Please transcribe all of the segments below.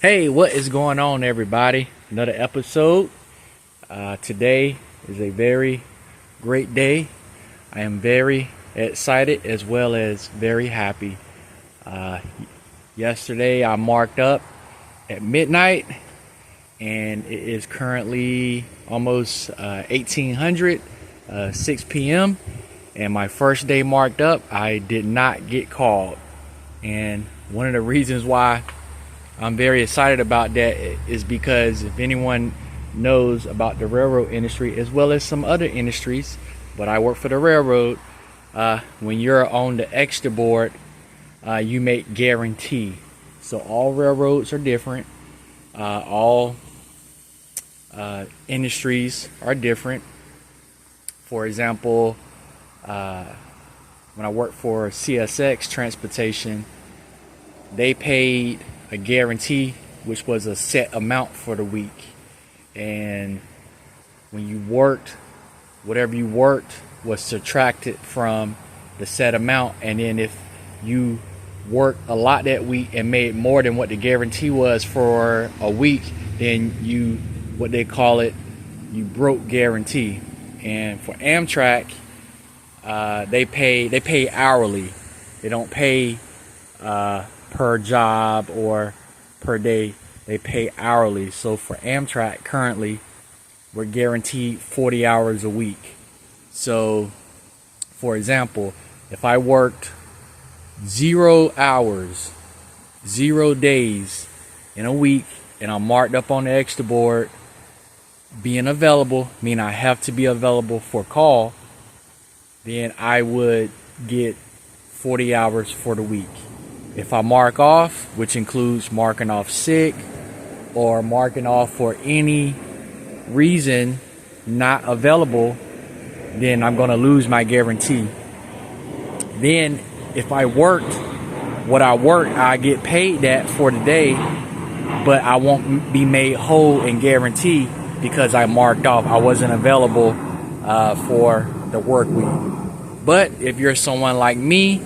Hey, what is going on, everybody? Another episode. Today is a very great day. I am very excited as well as very happy. Uh, Yesterday I marked up at midnight, and it is currently almost 1800, 6 p.m. And my first day marked up, I did not get called. And one of the reasons why I'm very excited about that is because if anyone knows about the railroad industry as well as some other industries, but I work for the railroad, when you're on the extra board, you make guarantee. So all railroads are different. All industries are different. For example, when I worked for CSX Transportation, they paid a guarantee, which was a set amount for the week. And when you worked, whatever you worked was subtracted from the set amount. And then if you worked a lot that week and made more than what the guarantee was for a week, then you, what they call it, you broke guarantee. And for Amtrak, they pay hourly. They don't pay per job or per day. They pay hourly. So for Amtrak currently, we're guaranteed 40 hours a week. So for example, if I worked 0 hours, 0 days in a week, and I'm marked up on the extra board being available, meaning I have to be available for call, then I would get 40 hours for the week. If I mark off, which includes marking off sick or marking off for any reason not available, then I'm going to lose my guarantee. Then if I worked what I worked, I get paid that for the day, but I won't be made whole and guaranteed because I marked off. I wasn't available for the work week. But if you're someone like me,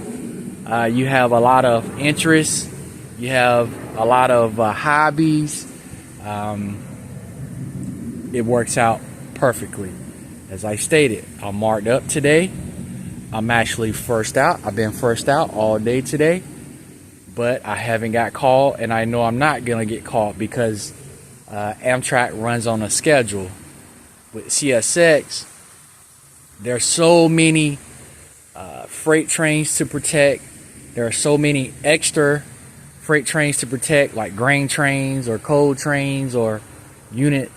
you have a lot of interests, you have a lot of hobbies, it works out perfectly. As I stated, I'm marked up today. I'm actually first out. I've been first out all day today, but I haven't got called, and I know I'm not gonna get called because Amtrak runs on a schedule. With CSX, there's so many freight trains to protect. There are so many extra freight trains to protect, like grain trains or coal trains or unit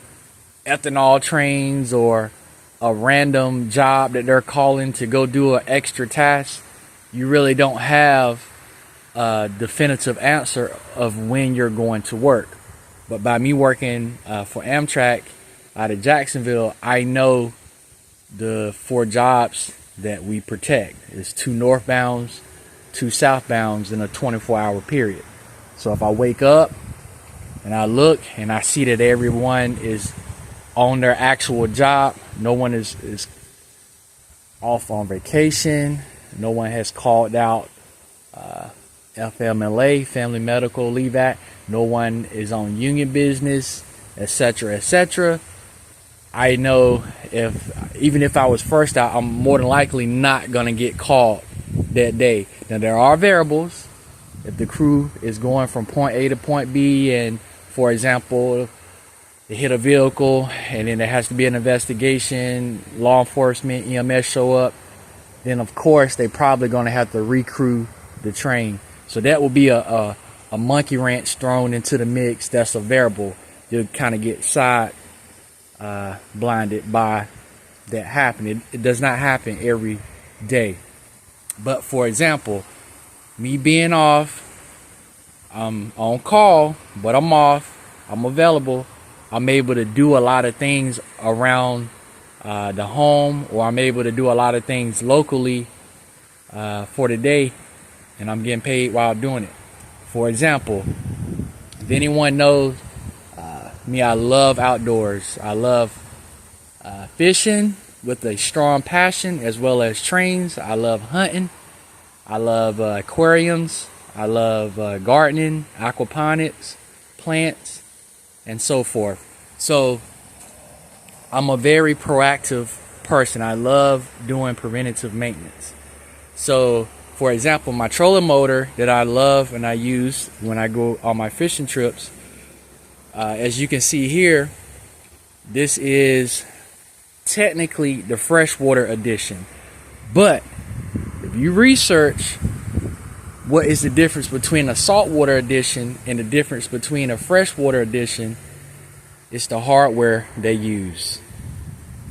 ethanol trains or a random job that they're calling to go do an extra task. You really don't have a definitive answer of when you're going to work. But by me working for Amtrak out of Jacksonville, I know the 4 jobs that we protect. It's 2 northbounds, 2 southbounds in a 24-hour period. So if I wake up and I look and I see that everyone is on their actual job, no one is off on vacation, no one has called out FMLA, Family Medical Leave Act, no one is on union business, etc., etc., I know even if I was first out, I'm more than likely not going to get called that day. Now, there are variables. If the crew is going from point A to point B, and for example, they hit a vehicle and then there has to be an investigation, law enforcement, EMS show up, then of course they probably going to have to recrew the train. So that will be a monkey wrench thrown into the mix. That's a variable. You'll kind of get blinded by that happening. It does not happen every day. But for example, me being off, I'm on call, but I'm off, I'm available, I'm able to do a lot of things around the home, or I'm able to do a lot of things locally for the day, and I'm getting paid while doing it. For example, if anyone knows me, I love outdoors. I love fishing with a strong passion, as well as trains. I love hunting. I love aquariums. I love gardening, aquaponics, plants, and so forth. So I'm a very proactive person. I love doing preventative maintenance. So for example, my trolling motor that I love and I use when I go on my fishing trips, as you can see here, this is technically the freshwater edition. But if you research what is the difference between a saltwater edition and the difference between a freshwater edition, it's the hardware they use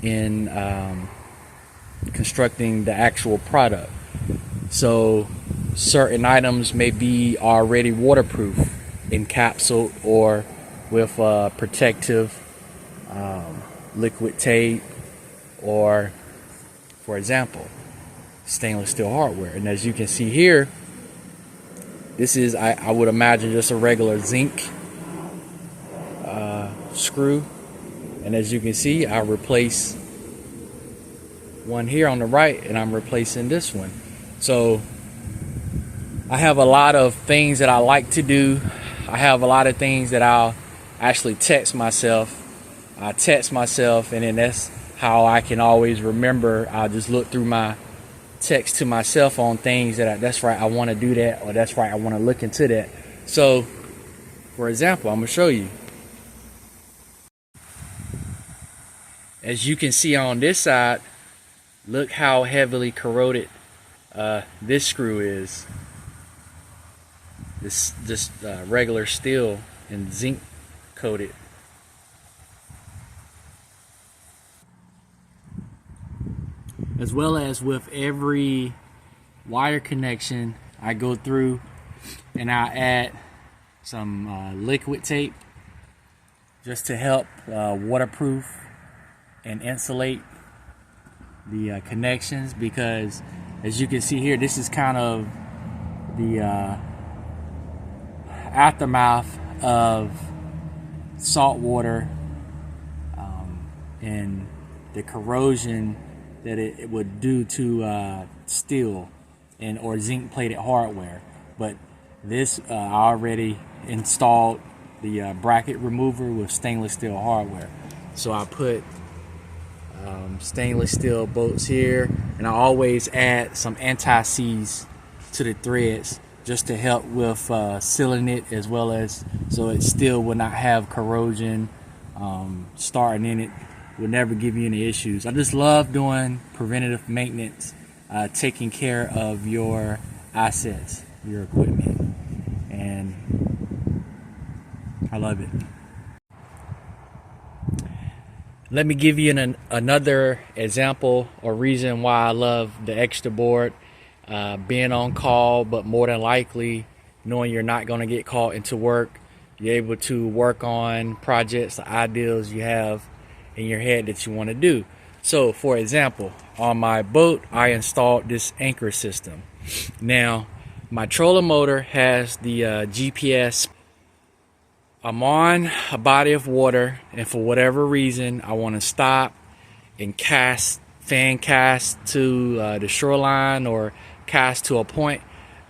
in constructing the actual product. So certain items may be already waterproof, encapsulated, or with protective liquid tape, or for example, stainless steel hardware. And as you can see here, this is, I would imagine, just a regular zinc screw. And as you can see, I replace one here on the right, and I'm replacing this one. So I have a lot of things that I like to do. I have a lot of things that I'll actually text myself. I text myself, and then that's how I can always remember. I'll just look through my text to myself on things that that's right, I want to do that, or that's right, I want to look into that. So for example, I'm going to show you. As you can see on this side, look how heavily corroded this screw is. This just regular steel and zinc coated. As well as with every wire connection, I go through and I add some liquid tape just to help waterproof and insulate the connections, because as you can see here, this is kind of the aftermath of salt water and the corrosion that it would do to steel and or zinc plated hardware. But this I already installed the bracket remover with stainless steel hardware. So I put stainless steel bolts here, and I always add some anti-seize to the threads just to help with sealing it, as well as so it still will not have corrosion starting in it, will never give you any issues. I just love doing preventative maintenance, taking care of your assets, your equipment, and I love it. Let me give you another example or reason why I love the extra board. Being on call, but more than likely knowing you're not going to get called into work, you're able to work on projects, the ideals you have in your head that you want to do. So for example, on my boat, I installed this anchor system. Now my trolling motor has the GPS. I'm on a body of water, and for whatever reason I want to stop and fan cast to the shoreline or cast to a point.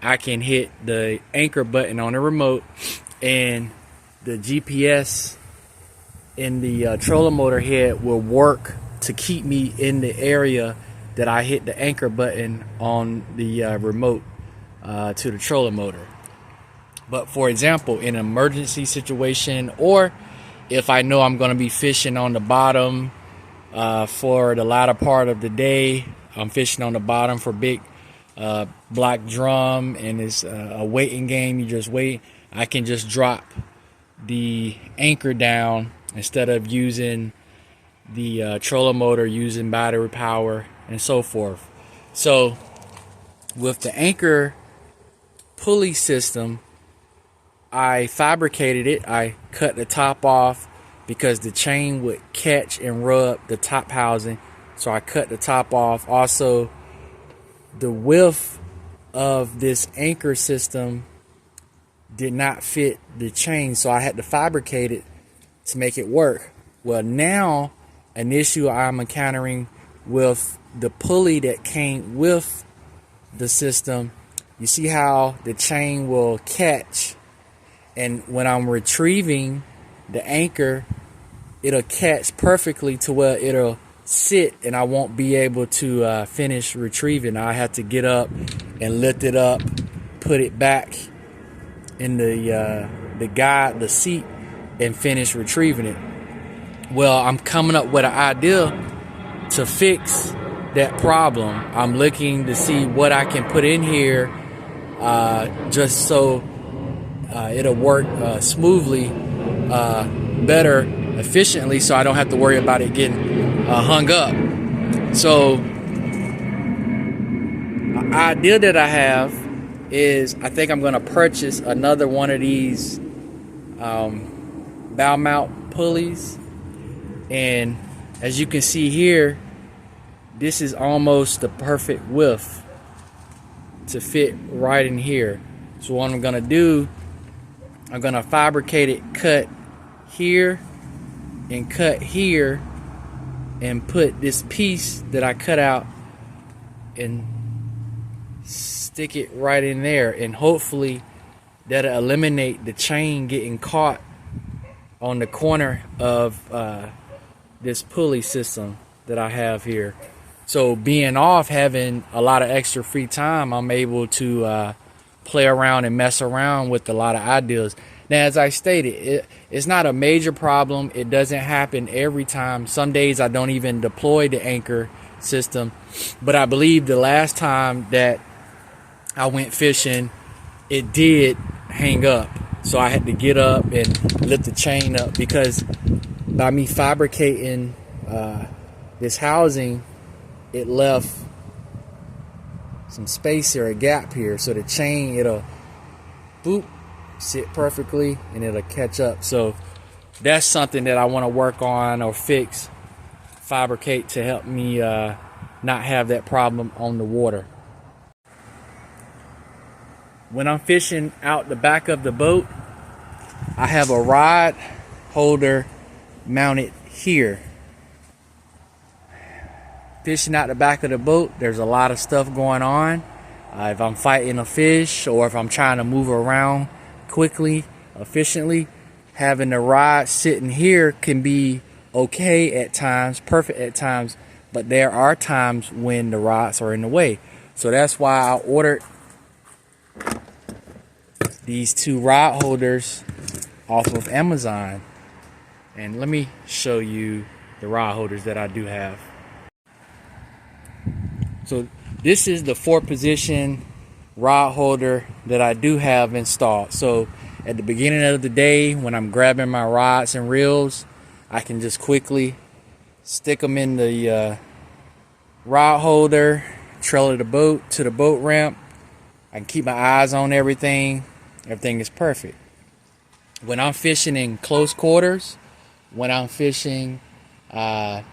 I can hit the anchor button on the remote, and the GPS in the trolling motor head will work to keep me in the area that I hit the anchor button on the remote to the trolling motor. But for example, in an emergency situation, or if I know I'm going to be fishing on the bottom for the latter part of the day, I'm fishing on the bottom for big black drum, and it's a waiting game, you just wait, I can just drop the anchor down instead of using the trolling motor, using battery power and so forth. So with the anchor pulley system, I fabricated it. I cut the top off because the chain would catch and rub the top housing, so I cut the top off. Also, the width of this anchor system did not fit the chain, so I had to fabricate it to make it work. Well, now an issue I'm encountering with the pulley that came with the system, you see how the chain will catch And when I'm retrieving the anchor, it'll catch perfectly to where it'll sit, and I won't be able to finish retrieving. I have to get up and lift it up, put it back in the seat, and finish retrieving it. Well, I'm coming up with an idea to fix that problem. I'm looking to see what I can put in here, just so it'll work smoothly, better, efficiently, so I don't have to worry about it getting hung up. So the idea that I have is, I think I'm going to purchase another one of these bow mount pulleys. And as you can see here, this is almost the perfect width to fit right in here. So what I'm going to do, I'm going to fabricate it, cut here and cut here, and put this piece that I cut out and stick it right in there, and hopefully that'll eliminate the chain getting caught on the corner of this pulley system that I have here. So being off, having a lot of extra free time, I'm able to play around and mess around with a lot of ideas. Now, as I stated, it's not a major problem. It doesn't happen every time. Some days I don't even deploy the anchor system. But I believe the last time that I went fishing, it did hang up. So I had to get up and lift the chain up, because by me fabricating this housing, it left some space here, a gap here. So the chain, it'll boop, sit perfectly, and it'll catch up. So that's something that I want to work on or fix, fabricate, to help me not have that problem on the water. When I'm fishing out the back of the boat, I have a rod holder mounted here. Fishing out the back of the boat, there's a lot of stuff going on. If I'm fighting a fish, or if I'm trying to move around quickly, efficiently, having the rod sitting here can be okay at times, perfect at times, but there are times when the rods are in the way. So that's why I ordered these two rod holders off of Amazon. And let me show you the rod holders that I do have. So this is the 4-position rod holder that I do have installed. So at the beginning of the day, when I'm grabbing my rods and reels, I can just quickly stick them in the rod holder, trailer the boat to the boat ramp. I can keep my eyes on everything. Everything is perfect. When I'm fishing in close quarters, when I'm fishing under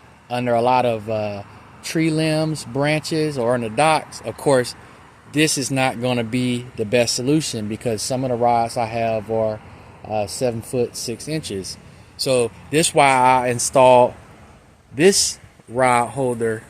a lot of tree limbs, branches, or on the docks, of course, this is not going to be the best solution, because some of the rods I have are 7 foot 6 inches. So this is why I installed this rod holder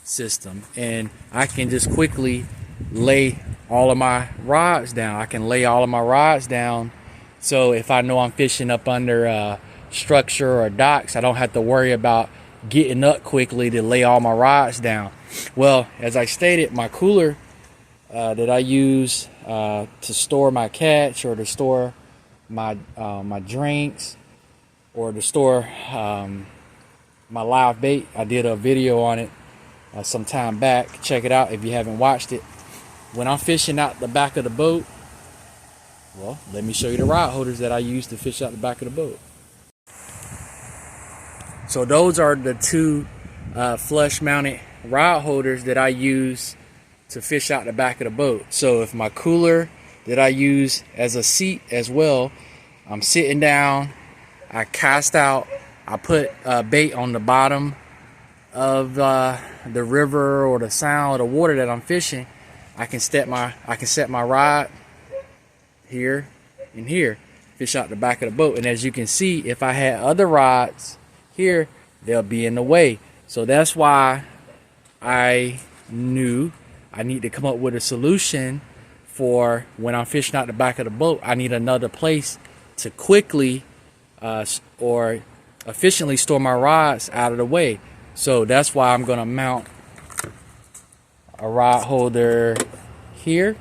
system, and I can just quickly lay all of my rods down. I can lay all of my rods down, so if I know I'm fishing up under structure or docks, I don't have to worry about getting up quickly to lay all my rods down. Well, as I stated, my cooler that I use to store my catch, or to store my my drinks, or to store my live bait, I did a video on it some time back. Check it out if you haven't watched it. When I'm fishing out the back of the boat, well, let me show you the rod holders that I use to fish out the back of the boat. So those are the two flush mounted rod holders that I use to fish out the back of the boat. So if my cooler that I use as a seat as well, I'm sitting down, I cast out, I put bait on the bottom of the river or the sound or the water that I'm fishing, I can set my rod here and here, fish out the back of the boat. And as you can see, if I had other rods here, they'll be in the way. So that's why I knew I need to come up with a solution for when I'm fishing out the back of the boat, I need another place to quickly or efficiently store my rods out of the way. So that's why I'm gonna mount a rod holder here,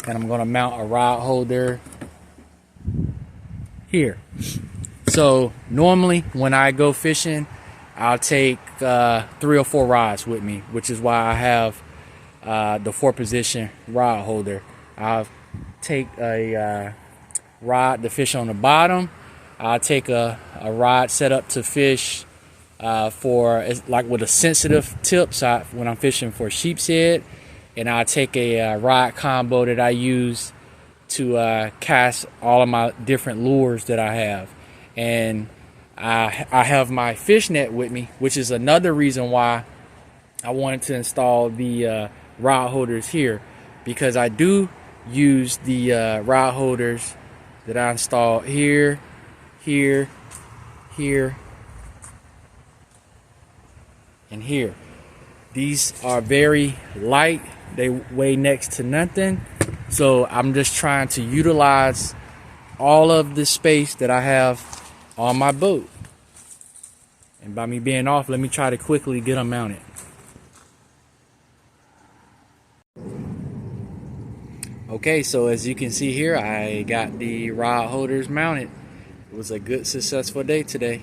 and I'm gonna mount a rod holder here. So normally when I go fishing, I'll take 3 or 4 rods with me, which is why I have the 4-position rod holder. I'll take a rod to fish on the bottom. I'll take a rod set up to fish for like with a sensitive tip, so when I'm fishing for sheep's head, and I'll take a rod combo that I use to cast all of my different lures that I have. And I have my fish net with me, which is another reason why I wanted to install the rod holders here, because I do use the rod holders that I installed here, here, here, and here. These are very light. They weigh next to nothing. So I'm just trying to utilize all of the space that I have on my boat. And by me being off, let me try to quickly get them mounted. Okay, so as you can see here, I got the rod holders mounted. It was a good, successful day today.